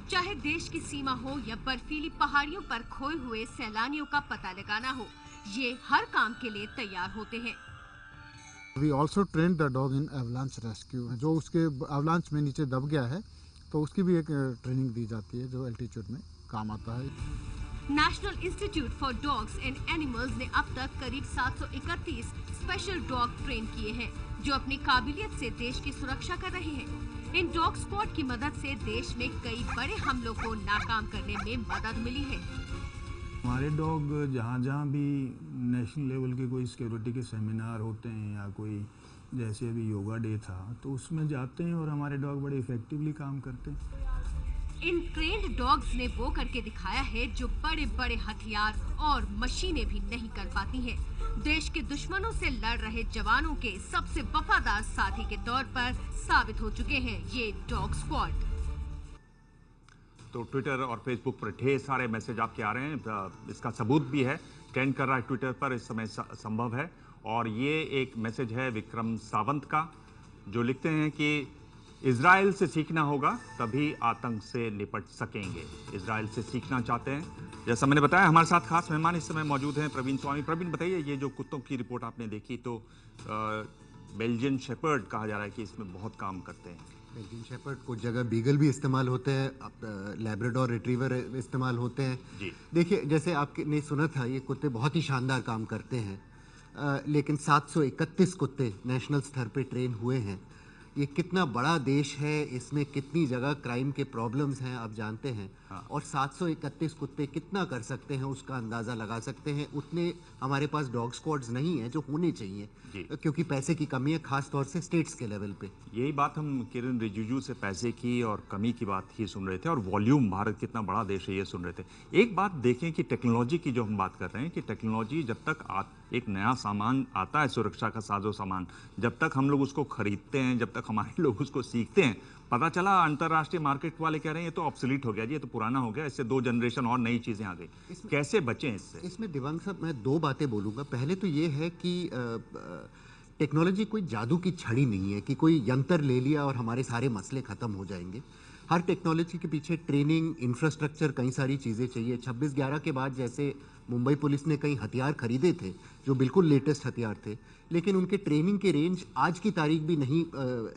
चाहे देश की सीमा हो या बर्फीली पहाड़ियों पर खोए हुए सैलानियों का पता लगाना हो, ये हर काम के लिए तैयार होते हैं। We also train the dog in avalanche rescue, जो उसके एवलांच में नीचे दब गया है तो उसकी भी एक ट्रेनिंग दी जाती है जो एल्टीट्यूड में काम आता है। National institute for dogs and animals ने अब तक करीब 731 स्पेशल डॉग ट्रेन किए हैं जो अपनी काबिलियत से देश की सुरक्षा कर रहे हैं। इन डॉग स्क्वाड की मदद से देश में कई बड़े हमलों को नाकाम करने में मदद मिली है। हमारे डॉग जहाँ भी नेशनल लेवल के कोई सिक्योरिटी के सेमिनार होते हैं या कोई जैसे अभी योगा डे था तो उसमें जाते हैं और हमारे डॉग बड़े इफेक्टिवली काम करते हैं। इन ट्रेन्ड डॉग्स ने वो करके दिखाया है जो बड़े बड़े हथियार और मशीनें भी नहीं कर पाती हैं। देश के दुश्मनों से लड़ रहे जवानों के सबसे वफादार साथी के तौर पर साबित हो चुके हैं ये डॉग स्क्वाड। तो ट्विटर और फेसबुक पर ढेर सारे मैसेज आपके आ रहे हैं, इसका सबूत भी है, ट्रेंड कर रहा है ट्विटर पर, इस समय संभव है। और ये एक मैसेज है विक्रम सावंत का जो लिखते हैं कि इजराइल से सीखना होगा तभी आतंक से निपट सकेंगे। इजराइल से सीखना चाहते हैं। जैसा मैंने बताया हमारे साथ खास मेहमान इस समय मौजूद हैं प्रवीण स्वामी। प्रवीण बताइए, ये जो कुत्तों की रिपोर्ट आपने देखी तो बेल्जियन शेपर्ड कहा जा रहा है कि इसमें बहुत काम करते हैं। बेल्जियन शेपर्ड कुछ जगह बीगल भी इस्तेमाल होते हैं, लैब्राडोर रिट्रीवर इस्तेमाल होते हैं। देखिए जैसे आपने सुना था ये कुत्ते बहुत ही शानदार काम करते हैं, लेकिन 731 कुत्ते नेशनल स्तर पे ट्रेन हुए हैं। ये कितना बड़ा देश है, इसमें कितनी जगह क्राइम के प्रॉब्लम्स हैं आप जानते हैं। और 731 कुत्ते कितना कर सकते हैं उसका अंदाज़ा लगा सकते हैं। उतने हमारे पास डॉग स्क्वाड्स नहीं है जो होने चाहिए क्योंकि पैसे की कमी है, खास तौर से स्टेट्स के लेवल पे। यही बात हम किरण रिजिजू से पैसे की और कमी की बात ही सुन रहे थे और वॉल्यूम, भारत कितना बड़ा देश है ये सुन रहे थे। एक बात देखें कि टेक्नोलॉजी की जो हम बात कर रहे हैं कि टेक्नोलॉजी जब तक एक नया सामान आता है, सुरक्षा का साजो सामान, जब तक हम लोग उसको खरीदते हैं, जब तक हमारे लोग उसको सीखते हैं, पता चला अंतर्राष्ट्रीय मार्केट वाले कह रहे हैं ये तो ऑब्सोलीट हो गया जी, ये तो पुराना हो गया, इससे 2 जनरेशन और नई चीजें आ गई। कैसे बचें इससे? इसमें दिवांग साहब मैं 2 बातें बोलूँगा। पहले तो ये है कि टेक्नोलॉजी कोई जादू की छड़ी नहीं है कि कोई यंत्र ले लिया और हमारे सारे मसले ख़त्म हो जाएंगे। हर टेक्नोलॉजी के पीछे ट्रेनिंग, इंफ्रास्ट्रक्चर, कई सारी चीज़ें चाहिए। 26/11 के बाद जैसे मुंबई पुलिस ने कई हथियार खरीदे थे जो बिल्कुल लेटेस्ट हथियार थे, लेकिन उनके ट्रेनिंग के रेंज आज की तारीख भी नहीं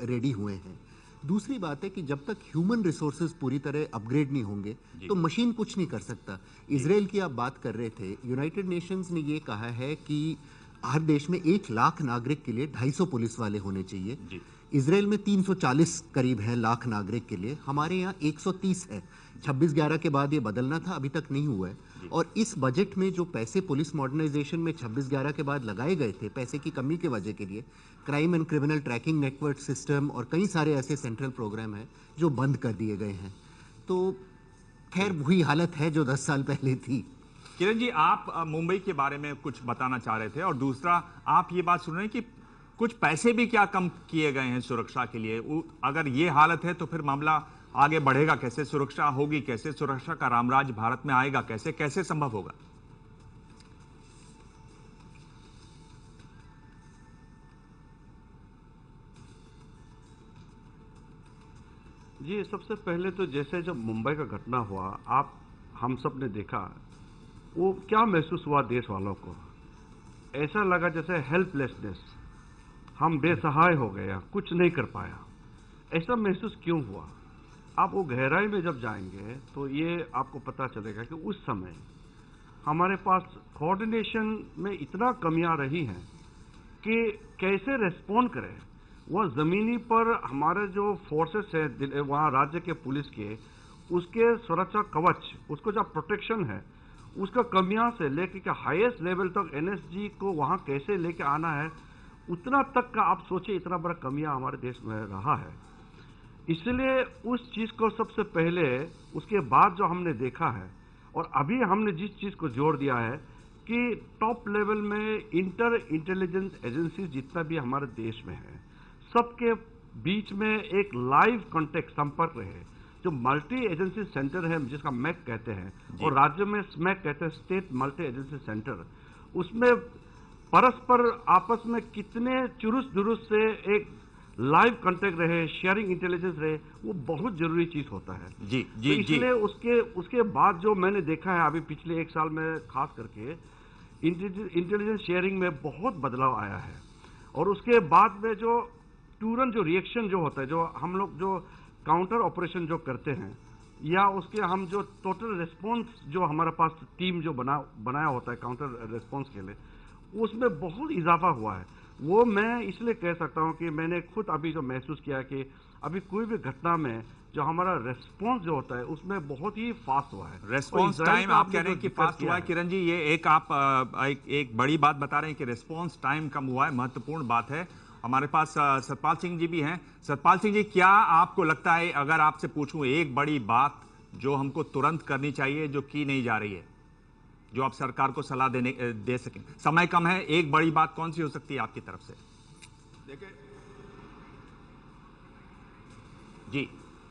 रेडी हुए हैं। दूसरी बात है कि जब तक ह्यूमन रिसोर्सेज पूरी तरह अपग्रेड नहीं होंगे तो मशीन कुछ नहीं कर सकता। इजराइल की आप बात कर रहे थे, यूनाइटेड नेशंस ने ये कहा है कि हर देश में 1 लाख नागरिक के लिए 250 पुलिस वाले होने चाहिए। इजराइल में 340 करीब है लाख नागरिक के लिए, हमारे यहाँ 130 है। 26/11 के बाद ये बदलना था, अभी तक नहीं हुआ है। और इस बजट में जो पैसे पुलिस मॉडर्नाइजेशन में 26/11 के बाद लगाए गए थे, पैसे की कमी की वजह के लिए, crime and criminal tracking network system और कई सारे ऐसे सेंट्रल प्रोग्राम हैं जो बंद कर दिए गए हैं। तो खैर वही हालत है जो 10 साल पहले थी। किरण जी, आप मुंबई के बारे में कुछ बताना चाह रहे थे और दूसरा आप ये बात सुन रहे हैं कि कुछ पैसे भी क्या कम किए गए हैं सुरक्षा के लिए। अगर ये हालत है तो फिर मामला आगे बढ़ेगा कैसे? सुरक्षा होगी कैसे? सुरक्षा का रामराज भारत में आएगा कैसे? कैसे संभव होगा? जी, सबसे पहले तो जैसे जब मुंबई का घटना हुआ, हम सब ने देखा, वो क्या महसूस हुआ देश वालों को? ऐसा लगा जैसे हेल्पलेसनेस, हम बेसहाय हो गए, कुछ नहीं कर पाया। ऐसा महसूस क्यों हुआ? आप वो गहराई में जब जाएंगे तो ये आपको पता चलेगा कि उस समय हमारे पास कोऑर्डिनेशन में इतना कमियां रही हैं कि कैसे रेस्पॉन्ड करें। वह ज़मीनी पर हमारे जो फोर्सेस है वहाँ राज्य के पुलिस के, उसके सुरक्षा कवच, उसको जो प्रोटेक्शन है, उसका कमियां से लेके के हाईएस्ट लेवल तक एनएसजी को वहाँ कैसे लेके आना है, उतना तक का आप सोचिए इतना बड़ा कमियां हमारे देश में रहा है। इसलिए उस चीज़ को सबसे पहले, उसके बाद जो हमने देखा है और अभी हमने जिस चीज़ को जोड़ दिया है कि टॉप लेवल में इंटेलिजेंस एजेंसी जितना भी हमारे देश में है, सबके बीच में एक लाइव कांटेक्ट संपर्क रहे। जो मल्टी एजेंसी सेंटर है जिसका मैक कहते हैं और राज्य में स्मैक कहते हैं, स्टेट मल्टी एजेंसी सेंटर, उसमें परस्पर आपस में कितने चुरुस दुरुस से एक लाइव कांटेक्ट रहे, शेयरिंग इंटेलिजेंस रहे, वो बहुत जरूरी चीज होता है। जी तो इसलिए उसके बाद जो मैंने देखा है अभी पिछले 1 साल में, खास करके इंटेलिजेंस शेयरिंग में बहुत बदलाव आया है। और उसके बाद में जो तुरंत जो रिएक्शन जो होता है, जो हम लोग जो काउंटर ऑपरेशन जो करते हैं, या उसके हम जो टोटल रिस्पॉन्स जो हमारे पास टीम जो बनाया होता है काउंटर रिस्पॉन्स के लिए, उसमें बहुत इजाफा हुआ है। वो मैं इसलिए कह सकता हूं कि मैंने खुद अभी जो महसूस किया कि अभी कोई भी घटना में जो हमारा रेस्पॉन्स जो होता है उसमें बहुत ही फास्ट हुआ है। रेस्पॉन्स टाइम आप कह रहे हैं कि फास्ट हुआ है। किरण जी, ये एक आप एक बड़ी बात बता रहे हैं कि रेस्पॉन्स टाइम कम हुआ है, महत्वपूर्ण बात है। हमारे पास सतपाल सिंह जी भी हैं। सतपाल सिंह जी, क्या आपको लगता है, अगर आपसे पूछूं एक बड़ी बात जो हमको तुरंत करनी चाहिए जो की नहीं जा रही है, जो आप सरकार को सलाह दे सकें? समय कम है, एक बड़ी बात कौन सी हो सकती है आपकी तरफ से?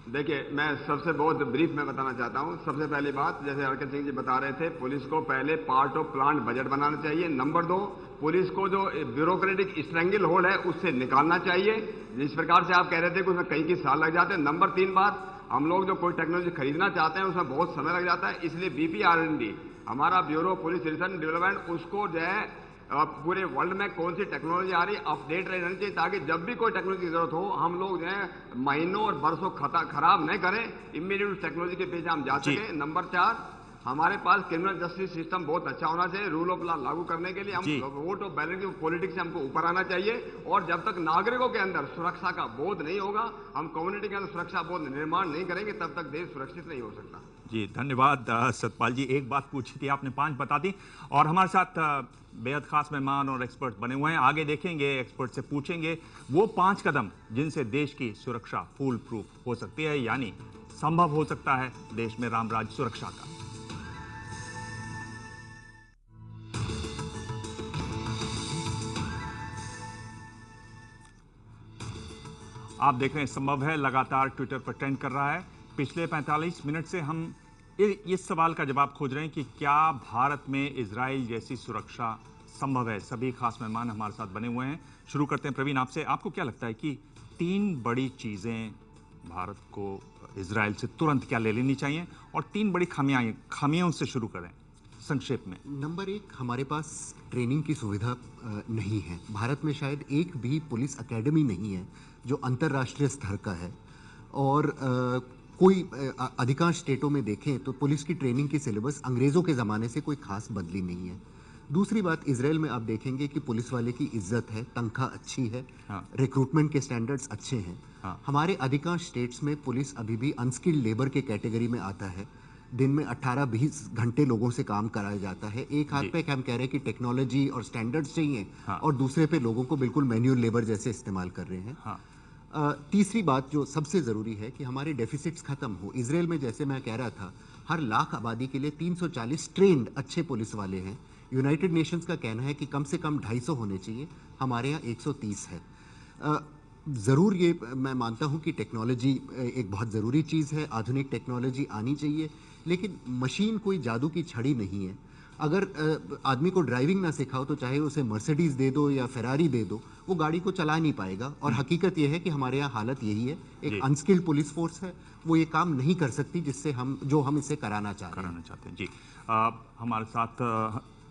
देखिए, मैं सबसे बहुत ब्रीफ में बताना चाहता हूं। सबसे पहली बात, जैसे हरकत सिंह जी बता रहे थे, पुलिस को पहले पार्ट ऑफ प्लांट बजट बनाना चाहिए। नंबर 2, पुलिस को जो ब्यूरोक्रेटिक स्ट्रेंगल होल्ड है उससे निकालना चाहिए, जिस प्रकार से आप कह रहे थे कि उसमें कई साल लग जाते हैं। नंबर 3 बात, हम लोग जो कोई टेक्नोलॉजी खरीदना चाहते हैं उसमें बहुत समय लग जाता है, इसलिए BPR&D हमारा bureau police research and development, उसको जो है पूरे वर्ल्ड में कौन सी टेक्नोलॉजी आ रही है अपडेट रहनी चाहिए, ताकि जब भी कोई टेक्नोलॉजी की जरूरत हो हम लोग जो है महीनों और बरसों खराब नहीं करें, इमीडिएट उस टेक्नोलॉजी के पीछे हम जा सके। नंबर 4, हमारे पास क्रिमिनल जस्टिस सिस्टम बहुत अच्छा होना चाहिए रूल ऑफ लॉ लागू करने के लिए। हम वोट ऑफ बैलेंस पॉलिटिक्स से हमको ऊपर आना चाहिए, और जब तक नागरिकों के अंदर सुरक्षा का बोध नहीं होगा, हम कम्युनिटी के अंदर सुरक्षा बोध निर्माण नहीं करेंगे, तब तक देश सुरक्षित नहीं हो सकता। जी धन्यवाद सतपाल जी। एक बात पूछी थी आपने, 5 बता दी, और हमारे साथ बेहद खास मेहमान और एक्सपर्ट बने हुए हैं। आगे देखेंगे, एक्सपर्ट से पूछेंगे वो 5 कदम जिनसे देश की सुरक्षा फुल प्रूफ हो सकती है, यानी संभव हो सकता है देश में राम राज्य सुरक्षा का। आप देख रहे हैं संभव है लगातार ट्विटर पर ट्रेंड कर रहा है। पिछले 45 मिनट से हम इस सवाल का जवाब खोज रहे हैं कि क्या भारत में इजराइल जैसी सुरक्षा संभव है। सभी खास मेहमान हमारे साथ बने हुए हैं। शुरू करते हैं प्रवीण आपसे। आपको क्या लगता है कि 3 बड़ी चीजें भारत को इजराइल से तुरंत क्या ले लेनी चाहिए, और 3 बड़ी खामियों से शुरू करें संक्षेप में? नंबर 1, हमारे पास ट्रेनिंग की सुविधा नहीं है। भारत में शायद एक भी पुलिस एकेडमी नहीं है जो अंतर्राष्ट्रीय स्तर का है, और कोई अधिकांश स्टेटों में देखें तो पुलिस की ट्रेनिंग की सिलेबस अंग्रेज़ों के ज़माने से कोई खास बदली नहीं है। दूसरी बात, इजराइल में आप देखेंगे कि पुलिस वाले की इज्जत है, तनख्वाह अच्छी है, रिक्रूटमेंट के स्टैंडर्ड्स अच्छे हैं। हमारे अधिकांश स्टेट्स में पुलिस अभी भी अनस्किल्ड लेबर के कैटेगरी में आता है। दिन में 18-20 घंटे लोगों से काम कराया जाता है। एक हाथ पे हम कह रहे हैं कि टेक्नोलॉजी और स्टैंडर्ड्स चाहिए, और दूसरे पे लोगों को बिल्कुल मैन्युअल लेबर जैसे इस्तेमाल कर रहे हैं। तीसरी बात जो सबसे ज़रूरी है कि हमारे डेफिसिट्स ख़त्म हो। इजराइल में, जैसे मैं कह रहा था, हर लाख आबादी के लिए 340 ट्रेंड अच्छे पुलिस वाले हैं। यूनाइटेड नेशंस का कहना है कि कम से कम 250 होने चाहिए, हमारे यहाँ 130 है। ज़रूर ये मैं मानता हूँ कि टेक्नोलॉजी एक बहुत ज़रूरी चीज़ है, आधुनिक टेक्नोलॉजी आनी चाहिए, लेकिन मशीन कोई जादू की छड़ी नहीं है। अगर आदमी को ड्राइविंग ना सिखाओ तो चाहे उसे मर्सिडीज़ दे दो या फेरारी दे दो, वो गाड़ी को चला नहीं पाएगा। और हकीकत यह है कि हमारे यहाँ हालत यही है, एक अनस्किल्ड पुलिस फोर्स है, वो ये काम नहीं कर सकती जिससे हम इसे कराना चाहते हैं। जी हमारे साथ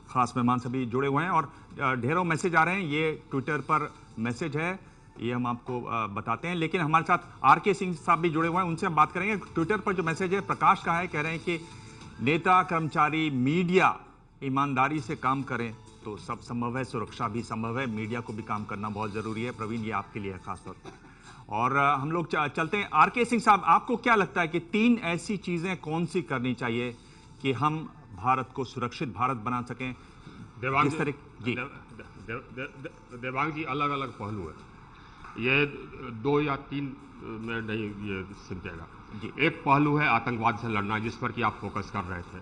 खास मेहमान सभी जुड़े हुए हैं, और ढेरों मैसेज आ रहे हैं। ये ट्विटर पर मैसेज है, ये हम आपको बताते हैं, लेकिन हमारे साथ RK सिंह साहब भी जुड़े हुए हैं, उनसे हम बात करेंगे। ट्विटर पर जो मैसेज है प्रकाश का है, कह रहे हैं कि नेता, कर्मचारी, मीडिया ईमानदारी से काम करें तो सब संभव है, सुरक्षा भी संभव है, मीडिया को भी काम करना बहुत ज़रूरी है। प्रवीण, ये आपके लिए है खासतौर पर। और हम लोग चलते हैं RK सिंह साहब, आपको क्या लगता है कि 3 ऐसी चीज़ें कौन सी करनी चाहिए कि हम भारत को सुरक्षित भारत बना सकें? देवांग जी, अलग अलग पहलू है, ये 2 या 3 में नहीं ये सिमटेगा। एक पहलू है आतंकवाद से लड़ना, जिस पर कि आप फोकस कर रहे थे।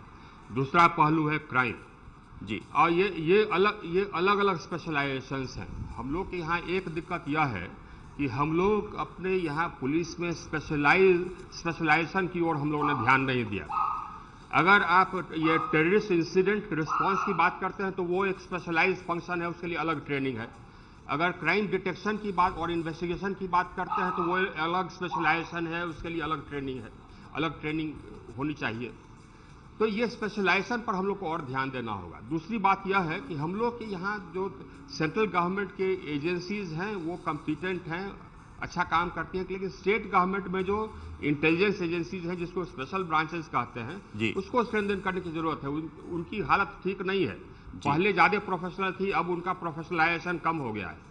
दूसरा पहलू है क्राइम जी, और ये अलग अलग स्पेशलाइजेशंस हैं। हम लोग के यहाँ एक दिक्कत यह है कि हम लोग अपने यहाँ पुलिस में स्पेशलाइजेशन की ओर हम लोगों ने ध्यान नहीं दिया। अगर आप ये टेररिस्ट इंसिडेंट रिस्पांस की बात करते हैं तो वो एक स्पेशलाइज्ड फंक्शन है, उसके लिए अलग ट्रेनिंग है। अगर क्राइम डिटेक्शन की बात और इन्वेस्टिगेशन की बात करते हैं तो वो अलग स्पेशलाइजेशन है, उसके लिए अलग ट्रेनिंग है, अलग ट्रेनिंग होनी चाहिए। तो ये स्पेशलाइजेशन पर हम लोग को और ध्यान देना होगा। दूसरी बात यह है कि हम लोग के यहाँ जो सेंट्रल गवर्नमेंट के एजेंसीज हैं वो कॉम्पिटेंट हैं, अच्छा काम करती हैं, लेकिन स्टेट गवर्नमेंट में जो इंटेलिजेंस एजेंसीज हैं जिसको स्पेशल ब्रांचेस कहते हैं उसको स्ट्रेंथन करने की जरूरत है। उनकी हालत ठीक नहीं है। पहले ज्यादा प्रोफेशनल थी, अब उनका प्रोफेशनलाइजेशन कम हो गया है।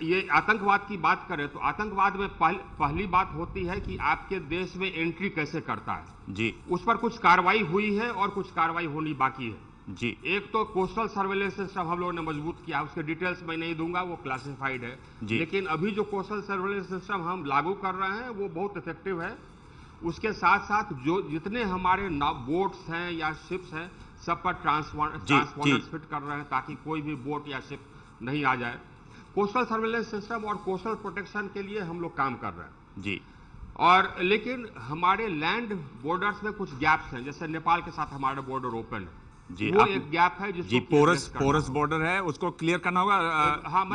ये आतंकवाद की बात करें तो आतंकवाद में पहली बात होती है कि आपके देश में एंट्री कैसे करता है जी, उस पर कुछ कार्रवाई हुई है और कुछ कार्रवाई होनी बाकी है जी। एक तो कोस्टल सर्वेलेंस सिस्टम हम लोगों ने मजबूत किया, उसके डिटेल्स मैं नहीं दूंगा, वो क्लासिफाइड है जी। लेकिन अभी जो कोस्टल सर्वेलेंस सिस्टम हम लागू कर रहे हैं वो बहुत इफेक्टिव है। उसके साथ साथ जो जितने हमारे बोट्स हैं या शिप्स हैं सब पर ट्रांसपॉन्डर्स फिट कर रहे हैं ताकि कोई भी बोट या शिप नहीं आ जाए। कोस्टल सर्वेलेंस सिस्टम और कोस्टल प्रोटेक्शन के लिए हम लोग काम कर रहे हैं जी। और लेकिन हमारे लैंड बॉर्डर्स में कुछ गैप्स हैं, जैसे नेपाल के साथ हमारा बॉर्डर ओपन है जी, वो एक गैप है जिसको जी पोरस बॉर्डर है, उसको क्लियर करना होगा।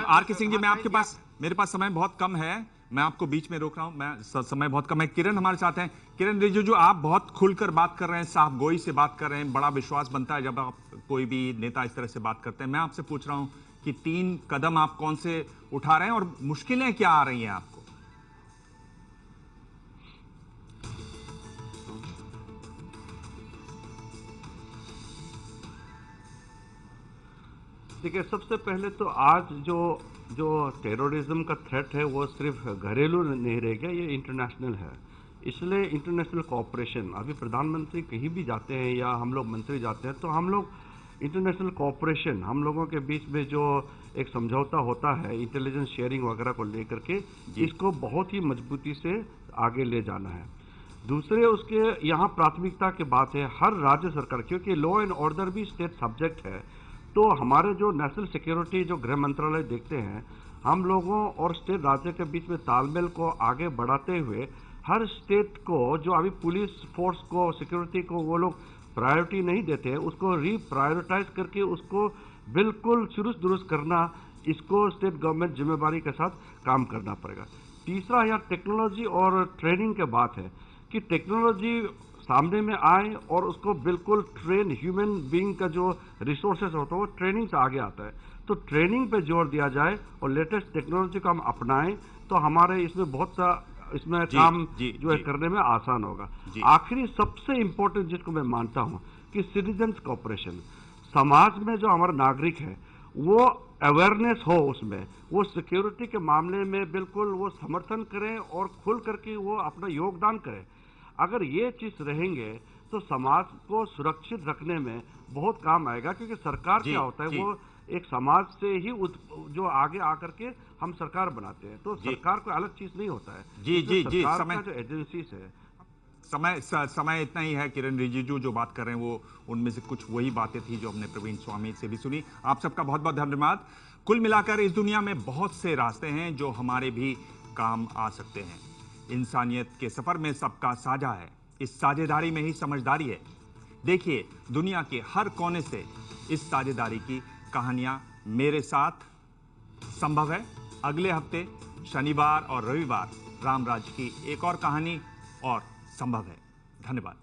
आर के सिंह जी, मैं आपके पास, मेरे पास समय बहुत कम है, मैं आपको बीच में रोक रहा हूं, मैं समय बहुत कम है। किरण हमारे साथ हैं। किरण रिजिजू, आप बहुत खुलकर बात कर रहे हैं, साफ गोई से बात कर रहे हैं, बड़ा विश्वास बनता है जब आप कोई भी नेता इस तरह से बात करते हैं। मैं आपसे पूछ रहा हूं कि 3 कदम आप कौन से उठा रहे हैं और मुश्किलें क्या आ रही हैं आपको? देखिए, सबसे पहले तो आज जो टेररिज्म का थ्रेट है वो सिर्फ घरेलू नहीं रह गया, ये इंटरनेशनल है। इसलिए इंटरनेशनल कोऑपरेशन, अभी प्रधानमंत्री कहीं भी जाते हैं या हम लोग मंत्री जाते हैं तो हम लोग इंटरनेशनल कोऑपरेशन, हम लोगों के बीच में जो एक समझौता होता है इंटेलिजेंस शेयरिंग वगैरह को लेकर के, इसको बहुत ही मजबूती से आगे ले जाना है। दूसरे उसके यहाँ प्राथमिकता की बात है हर राज्य सरकार, क्योंकि लॉ एंड ऑर्डर भी स्टेट सब्जेक्ट है, तो हमारे जो नेशनल सिक्योरिटी जो गृह मंत्रालय देखते हैं, हम लोगों और स्टेट राज्य के बीच में तालमेल को आगे बढ़ाते हुए हर स्टेट को जो अभी पुलिस फोर्स को, सिक्योरिटी को वो लोग प्रायोरिटी नहीं देते हैं, उसको रीप्रायोरिटाइज करके उसको बिल्कुल चुरुस्त दुरुस्त करना, इसको स्टेट गवर्नमेंट जिम्मेदारी के साथ काम करना पड़ेगा। तीसरा यहाँ टेक्नोलॉजी और ट्रेनिंग के बात है कि टेक्नोलॉजी सामने में आए और उसको बिल्कुल ट्रेन, ह्यूमन बीइंग का जो रिसोर्सेज होता है वो ट्रेनिंग से आगे आता है, तो ट्रेनिंग पे जोर दिया जाए और लेटेस्ट टेक्नोलॉजी को हम अपनाएं तो हमारे इसमें बहुत सा इसमें काम जो है करने में आसान होगा। आखिरी सबसे इंपॉर्टेंट जिसको मैं मानता हूं कि सिटीजन्स कोऑपरेशन, समाज में जो हमारा नागरिक है वो अवेयरनेस हो, उसमें वो सिक्योरिटी के मामले में बिल्कुल वो समर्थन करें और खुल करके वो अपना योगदान करें। अगर ये चीज रहेंगे तो समाज को सुरक्षित रखने में बहुत काम आएगा, क्योंकि सरकार क्या होता है वो एक समाज से ही जो आगे आकर के हम सरकार बनाते हैं, तो सरकार कोई अलग चीज नहीं होता है। जी समय जो एजेंसीज है, समय इतना ही है। किरण रिजिजू जो बात कर रहे हैं वो उनमें से कुछ वही बातें थी जो हमने प्रवीण स्वामी से भी सुनी। आप सबका बहुत बहुत धन्यवाद। कुल मिलाकर इस दुनिया में बहुत से रास्ते हैं जो हमारे भी काम आ सकते हैं। इंसानियत के सफर में सबका साझा है, इस साझेदारी में ही समझदारी है। देखिए, दुनिया के हर कोने से इस साझेदारी की कहानियां मेरे साथ संभव है। अगले हफ्ते शनिवार और रविवार रामराज की एक और कहानी और संभव है। धन्यवाद।